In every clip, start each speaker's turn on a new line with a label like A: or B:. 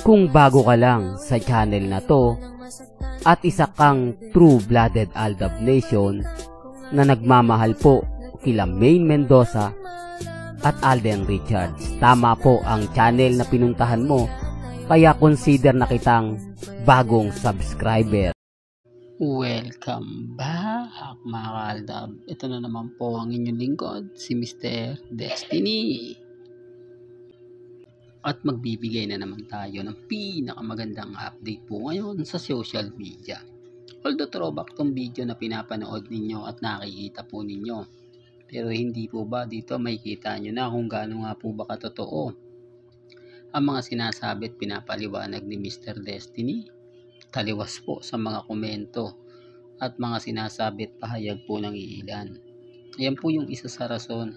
A: Kung bago ka lang sa channel na to at isa kang true-blooded Aldab Nation na nagmamahal po kila Maine Mendoza at Alden Richards, tama po ang channel na pinuntahan mo, kaya consider na kitang bagong subscriber. Welcome back mga Aldab. Ito na naman po ang inyong lingkod, si Mr. Destiny. At magbibigay na naman tayo ng pinakamagandang update po ngayon sa social media. Although throwback tong video na pinapanood ninyo at nakikita po ninyo, pero hindi po ba dito makikita nyo na kung gaano nga po ba katotoo ang mga sinasabi at pinapaliwanag ni Mr. Destiny? Taliwas po sa mga komento at mga sinasabi at pahayag po ng iilan. Ayan po yung isa sa rason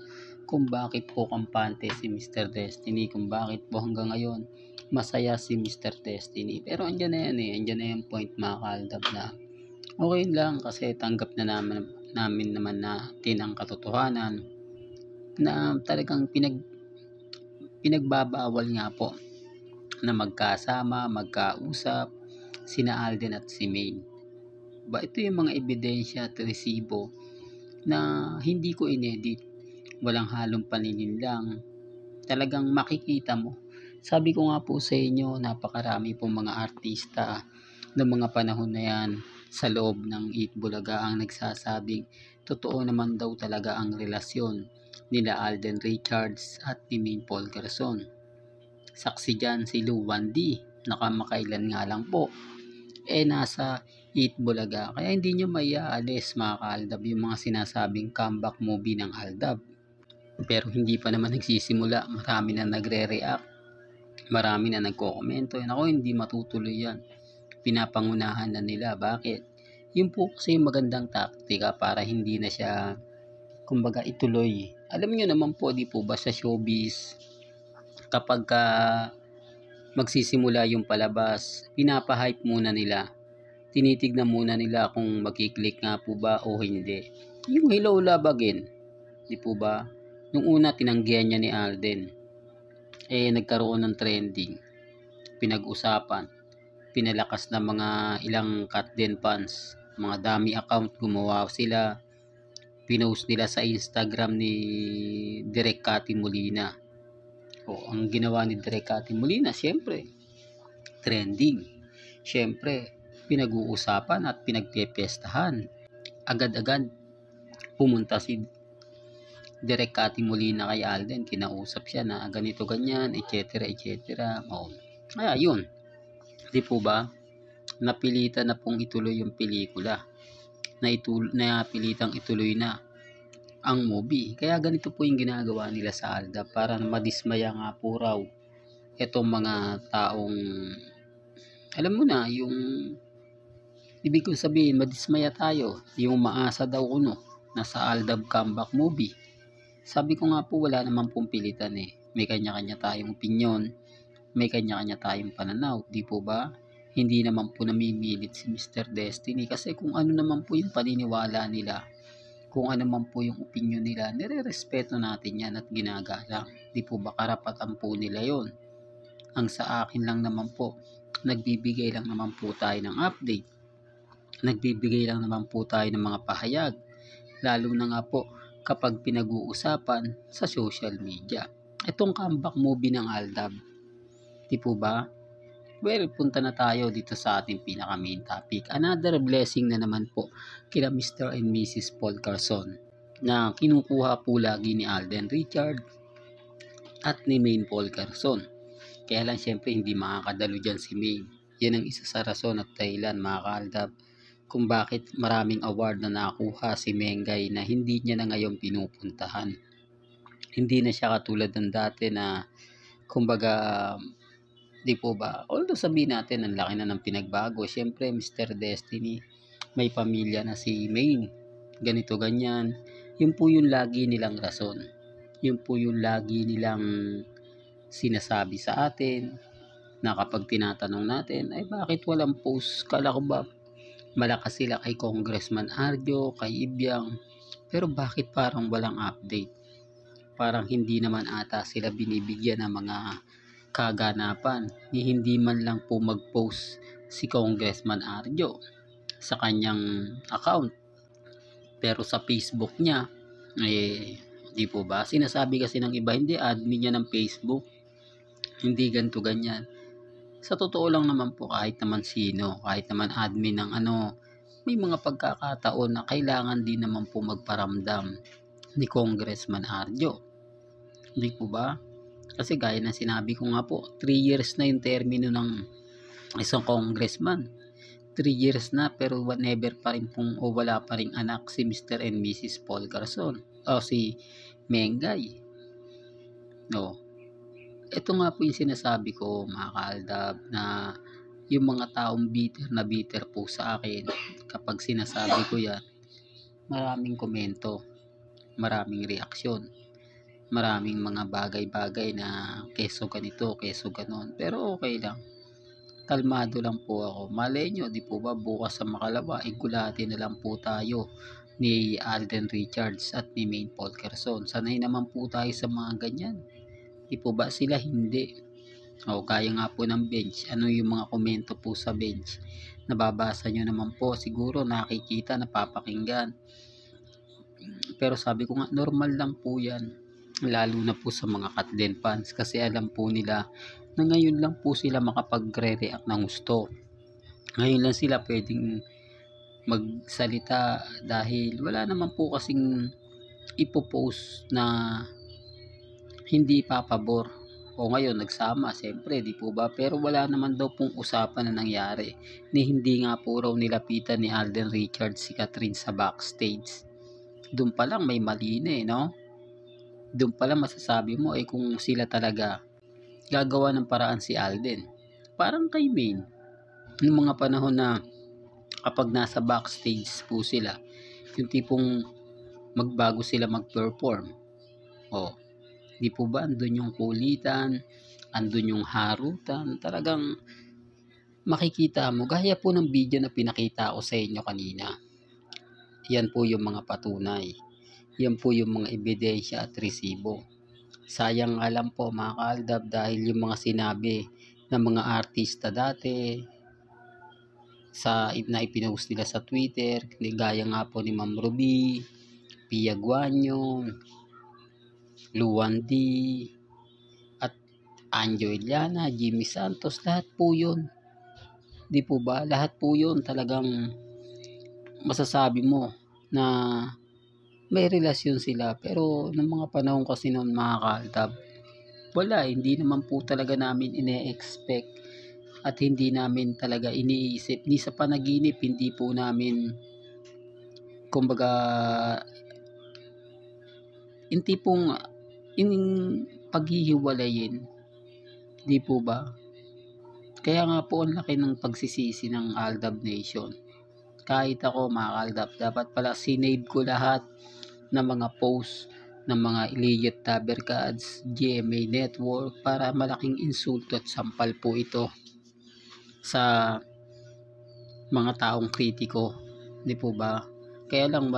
A: kung bakit po kampante si Mr. Destiny, kung bakit po hanggang ngayon masaya si Mr. Destiny. Pero andyan na yan andyan na yung point mga Aldab na okay lang kasi tanggap na namin naman natin ang katotohanan na talagang pinagbabawal nga po na magkasama, magkausap sina Alden at si Maine. Ito yung mga ebidensya at resibo na hindi ko inedit, walang halong panininlang, talagang makikita mo. Sabi ko nga po sa inyo, napakarami pong mga artista ng mga panahon na yan sa loob ng Eat Bulaga ang nagsasabing totoo naman daw talaga ang relasyon nila Alden Richards at ni Maine Polkerson. Saksi dyan si Luwan D, nakamakailan nga lang po nasa Eat Bulaga, kaya hindi nyo maiaalis mga Aldab yung mga sinasabing comeback movie ng Aldab. Pero hindi pa naman nagsisimula, marami na nagre-react, marami na nagko-komento. Ako, hindi matutuloy yan, pinapangunahan na nila. Bakit? Yun po kasi yung magandang taktika para hindi na siya kumbaga ituloy. Alam nyo naman po, di po ba sa showbiz, kapag magsisimula yung palabas, pinapahype muna nila, tinitignan muna nila kung magkiklik nga po ba o hindi. Yung Hello Love Again, di po ba? Nung una tinanggihan niya ni Alden, nagkaroon ng trending, pinag-usapan, pinalakas ng mga ilang Katden fans, mga dummy account, gumawa sila, pinost nila sa Instagram ni Direk Cathy Molina. Ang ginawa ni Direk Cathy Molina, syempre trending, syempre pinag-uusapan at pinagpepestahan. Agad-agad pumunta si Direk Cathy Molina kay Alden, kinausap siya na ganito ganyan, etc. Kaya yun, di po ba, napilitan na pong ituloy yung pelikula, napilitang ituloy na ang movie. Kaya ganito po yung ginagawa nila sa Aldab para madismaya nga po raw itong mga taong, alam mo na, yung ibig ko sabihin, madismaya tayo, yung maasa daw kuno na sa Aldab comeback movie. Sabi ko nga po, wala naman pong pilitan may kanya-kanya tayong opinyon, may kanya-kanya tayong pananaw, di po ba? Hindi naman po namimilit si Mr. Destiny kasi kung ano naman po yung paniniwala nila, kung ano man po yung opinion nila, nire-respeto natin yan at ginagalang. Di po ba karapatan po nila yon? Ang sa akin lang naman po, nagbibigay lang naman po tayo ng update, nagbibigay lang naman po tayo ng mga pahayag, lalo na nga po kapag pinag-uusapan sa social media. Itong comeback movie ng Aldab, di po ba? Well, punta na tayo dito sa ating pinaka main topic. Another blessing na naman po kila Mr. and Mrs. Polkerson na kinukuha po lagi ni Alden Richards at ni Maine Polkerson. Kaya lang syempre hindi makakadalo dyan si Maine. Yan ang isa sa rason at dahilan mga Aldab kung bakit maraming award na nakuha si Mengay na hindi niya na ngayon pinupuntahan. Hindi na siya katulad ng dati na kumbaga, di po ba? Although sabihin natin ang laki na ng pinagbago. Siyempre Mr. Destiny, may pamilya na si Maine, ganito ganyan. Yun po yung lagi nilang rason. Yun po yung lagi nilang sinasabi sa atin na kapag tinatanong natin, ay bakit walang post? Kala ko ba malakas sila kay Congressman Arjo, kay Ibiang, pero bakit parang walang update? Parang hindi naman ata sila binibigyan ng mga kaganapan ni hindi man lang po mag-post si Congressman Arjo sa kanyang account. Pero sa Facebook niya, di po ba? Sinasabi kasi ng iba, hindi, admin niya ng Facebook. Hindi ganito ganyan. Sa totoo lang naman po, kahit naman sino, kahit naman admin ng may mga pagkakataon na kailangan din naman po magparamdam ni Congressman Arjo. Hindi po ba? Kasi gaya ng sinabi ko nga po, 3 years na yung termino ng isang congressman. 3 years na pero never pa rin pong wala pa rin anak si Mr. and Mrs. Paul Garzon o si Mengay. No. Ito nga po yung sinasabi ko, mga kaaldab, na yung mga taong bitter po sa akin, kapag sinasabi ko yan, maraming komento, maraming reaksyon, maraming mga bagay-bagay na keso ganito, keso ganon. Pero okay lang. Kalmado lang po ako. Malay nyo, di po ba, bukas sa Makalawa, igulati na lang po tayo ni Alden Richards at ni Maine Paul Garzon. Sanay naman po tayo sa mga ganyan. Di po ba sila hindi? O kaya nga po ng bench. Ano yung mga komento po sa bench? Nababasa nyo naman po. Siguro nakikita, napapakinggan. Pero sabi ko nga, normal lang po yan. Lalo na po sa mga Katden fans. Kasi alam po nila na ngayon lang po sila makapagre-react ng gusto. Ngayon lang sila pwedeng magsalita dahil wala naman po kasing ipopost na hindi papabor. O ngayon nagsama, siyempre, di po ba? Pero wala naman daw pong usapan na nangyari ni hindi nga po raw nilapitan ni Alden Richards si Catherine sa backstage. Doon pa lang may mali na no? Doon pa lang masasabi mo kung sila talaga gagawa ng paraan si Alden. Parang kay Maine. Yung mga panahon na kapag nasa backstage po sila, yung tipong magbago sila mag-perform. Di po ba andun yung kulitan, andun yung harutan, talagang makikita mo. Gaya po ng video na pinakita ko sa inyo kanina. Yan po yung mga patunay. Yan po yung mga ebidensya at resibo. Sayang alam po mga kaaldab dahil yung mga sinabi ng mga artista dati na ipinost nila sa Twitter, gaya nga po ni Ma'am Ruby, Pia Guanyo, Luan D, at Anjo Iliana, Jimmy Santos, lahat po yun. Di po ba? Lahat po yun talagang masasabi mo na may relasyon sila. Pero ng mga panahon kasi noon mga kaaldab, wala, hindi naman po talaga namin ine-expect at hindi namin talaga iniisip. Ni sa panaginip, hindi po namin kumbaga hindi pong paghihiwalayin. Di po ba? Kaya nga po ang laki ng pagsisisi ng Aldab Nation. Kahit ako mga kaaldab, dapat pala sinave ko lahat ng mga post ng mga Elliot Tabercads, GMA Network para malaking insulto at sampal po ito sa mga taong kritiko. Di po ba? Kaya lang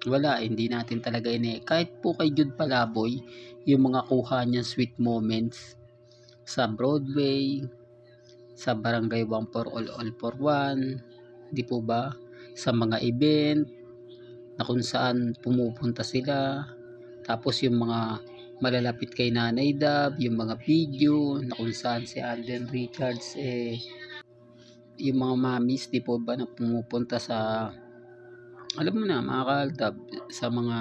A: wala, hindi natin talaga kahit po kay Jude Palaboy, yung mga kuha niya sweet moments sa Broadway, sa Barangay 1 for All for One, di po ba? Sa mga event na kung saan pumupunta sila, tapos yung mga malalapit kay Nanay Dab, yung mga video na kung saan si Alden Richards yung mga mamis, di po ba, na pumupunta sa, alam mo na mga kaaldab, sa mga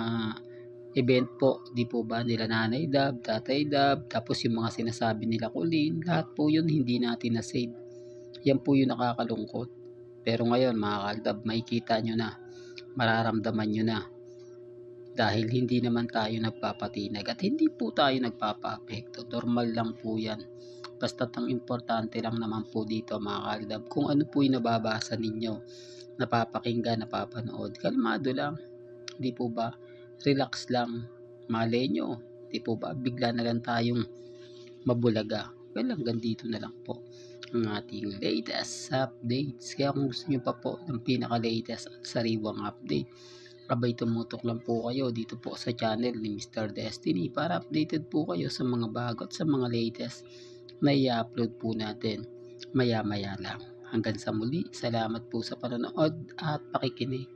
A: event po, di po ba, nila Nanay Dab, Tatay Dab, tapos yung mga sinasabi nila Colleen, lahat po yun hindi natin na-save. Yan po yung nakakalungkot. Pero ngayon mga kaaldab, makikita nyo na, mararamdaman nyo na, dahil hindi naman tayo nagpapatinag at hindi po tayo nagpapa-apekto. Normal lang po yan. Basta't ang importante lang naman po dito mga kaaldab, kung ano po yung nababasa ninyo, napapakinggan, napapanood, kalmado lang. Di po ba? Relax lang. Malay nyo, di po ba? Bigla na lang tayong mabulaga. Well, hanggang dito na lang po ang ating latest updates. Kaya kung gusto nyo pa po ng pinaka-latest at sariwang update, abay tumutok lang po kayo dito po sa channel ni Mr. Destiny para updated po kayo sa mga bago at sa mga latest na i-upload po natin maya maya lang. Hanggang sa muli, salamat po sa panonood at pakikinig.